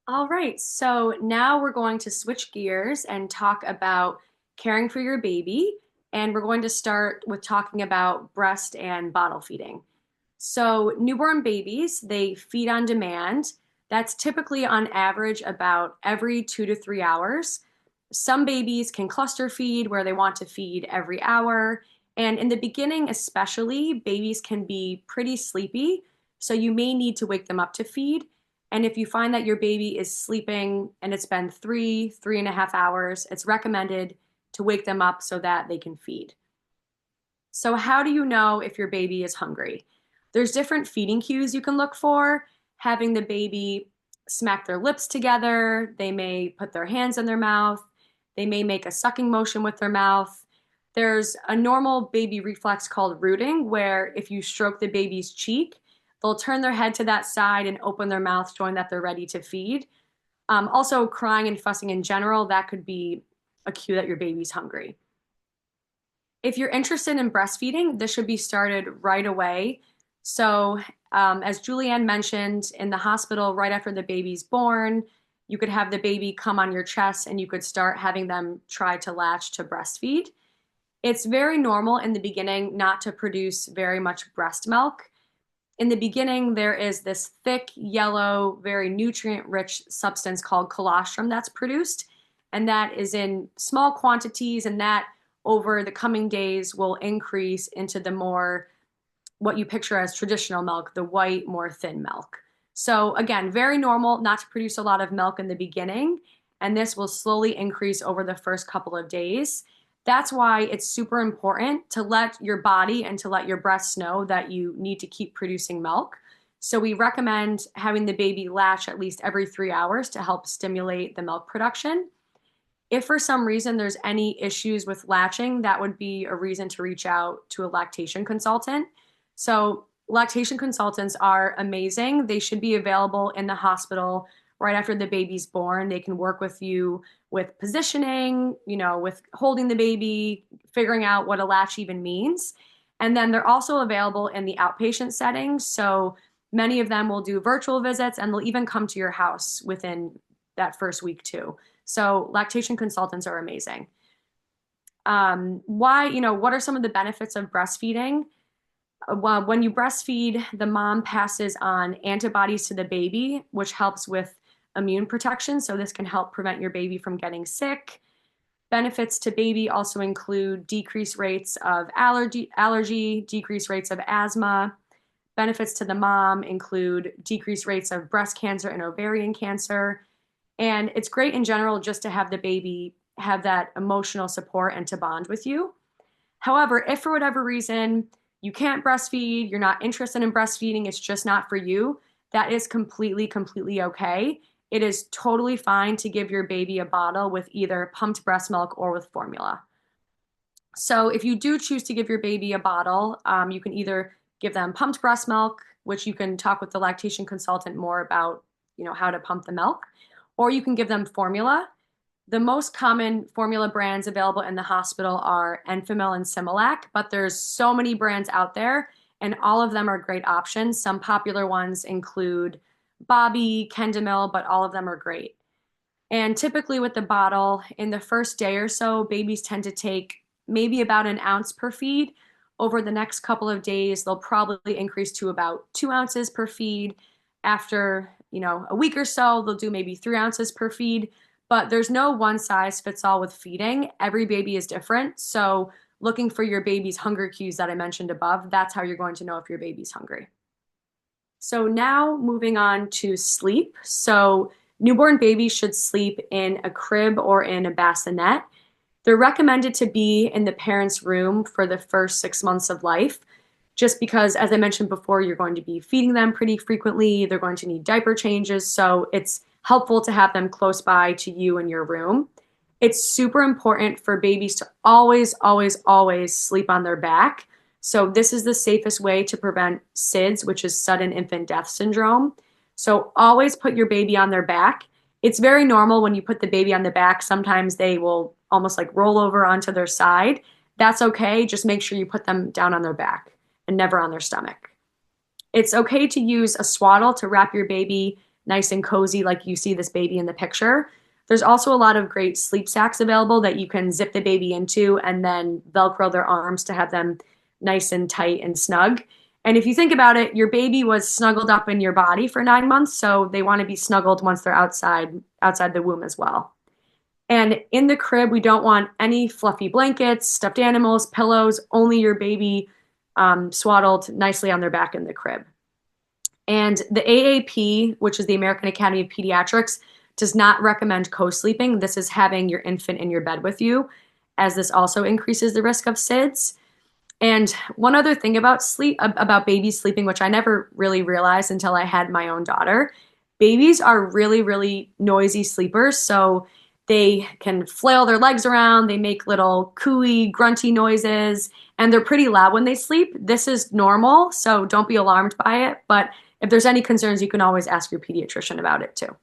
All right, so now we're going to switch gears and talk about caring for your baby. And we're going to start with talking about breast and bottle feeding. So, newborn babies, they feed on demand. That's typically on average about every 2 to 3 hours. Some babies can cluster feed where they want to feed every hour. And in the beginning, especially, babies can be pretty sleepy. So, you may need to wake them up to feed. And if you find that your baby is sleeping and it's been 3.5 hours, it's recommended to wake them up so that they can feed. So, how do you know if your baby is hungry? There's different feeding cues you can look for. Having the baby smack their lips together, they may put their hands in their mouth, they may make a sucking motion with their mouth. There's a normal baby reflex called rooting, where if you stroke the baby's cheek, they'll turn their head to that side and open their mouth, showing that they're ready to feed. Also, crying and fussing in general, that could be a cue that your baby's hungry. If you're interested in breastfeeding, this should be started right away. So, as Julianne mentioned, in the hospital, right after the baby's born, you could have the baby come on your chest and you could start having them try to latch to breastfeed. It's very normal in the beginning not to produce very much breast milk. In the beginning, there is this thick, yellow, very nutrient rich substance called colostrum that's produced, and that is in small quantities, and that over the coming days will increase into the more what you picture as traditional milk, the white, more thin milk. So, again, very normal not to produce a lot of milk in the beginning, and this will slowly increase over the first couple of days. That's why it's super important to let your body and to let your breasts know that you need to keep producing milk. So, we recommend having the baby latch at least every 3 hours to help stimulate the milk production. If for some reason there's any issues with latching, that would be a reason to reach out to a lactation consultant. So, lactation consultants are amazing. They should be available in the hospital right after the baby's born. They can work with you with positioning, with holding the baby, figuring out what a latch even means. And then they're also available in the outpatient setting. So, many of them will do virtual visits and they'll even come to your house within that first week, too. So lactation consultants are amazing. What are some of the benefits of breastfeeding? Well, when you breastfeed, the mom passes on antibodies to the baby, which helps with immune protection. So this can help prevent your baby from getting sick. Benefits to baby also include decreased rates of allergy, decreased rates of asthma. Benefits to the mom include decreased rates of breast cancer and ovarian cancer. And it's great in general just to have the baby have that emotional support and to bond with you. However, if for whatever reason you can't breastfeed, you're not interested in breastfeeding, it's just not for you, that is completely, completely okay. It is totally fine to give your baby a bottle with either pumped breast milk or with formula. So if you do choose to give your baby a bottle, you can either give them pumped breast milk, which you can talk with the lactation consultant more about, how to pump the milk, or you can give them formula. The most common formula brands available in the hospital are Enfamil and Similac, but there's so many brands out there, and all of them are great options. Some popular ones include Bobby, Kendamil, but all of them are great. And typically with the bottle, in the first day or so, babies tend to take maybe about an ounce per feed. Over the next couple of days, they'll probably increase to about 2 ounces per feed. After, a week or so, they'll do maybe 3 ounces per feed. But there's no one size fits all with feeding. Every baby is different. So looking for your baby's hunger cues that I mentioned above, that's how you're going to know if your baby's hungry. So now moving on to sleep. So newborn babies should sleep in a crib or in a bassinet. They're recommended to be in the parent's room for the first 6 months of life, just because, as I mentioned before, you're going to be feeding them pretty frequently. They're going to need diaper changes. So it's helpful to have them close by to you in your room. It's super important for babies to always, always, always sleep on their back. So this is the safest way to prevent SIDS, which is sudden infant death syndrome. So always put your baby on their back. It's very normal when you put the baby on the back. Sometimes they will almost like roll over onto their side. That's okay. Just make sure you put them down on their back and never on their stomach. It's okay to use a swaddle to wrap your baby nice and cozy like you see this baby in the picture. There's also a lot of great sleep sacks available that you can zip the baby into and then Velcro their arms to have them nice and tight and snug. And if you think about it, your baby was snuggled up in your body for 9 months, so they want to be snuggled once they're outside the womb as well. And in the crib, we don't want any fluffy blankets, stuffed animals, pillows, only your baby swaddled nicely on their back in the crib. And the AAP, which is the American Academy of Pediatrics, does not recommend co-sleeping. This is having your infant in your bed with you, as this also increases the risk of SIDS. And one other thing about sleep, about babies sleeping, which I never really realized until I had my own daughter, babies are really, really noisy sleepers. So they can flail their legs around, they make little cooey, grunty noises, and they're pretty loud when they sleep. This is normal, so don't be alarmed by it. But if there's any concerns, you can always ask your pediatrician about it too.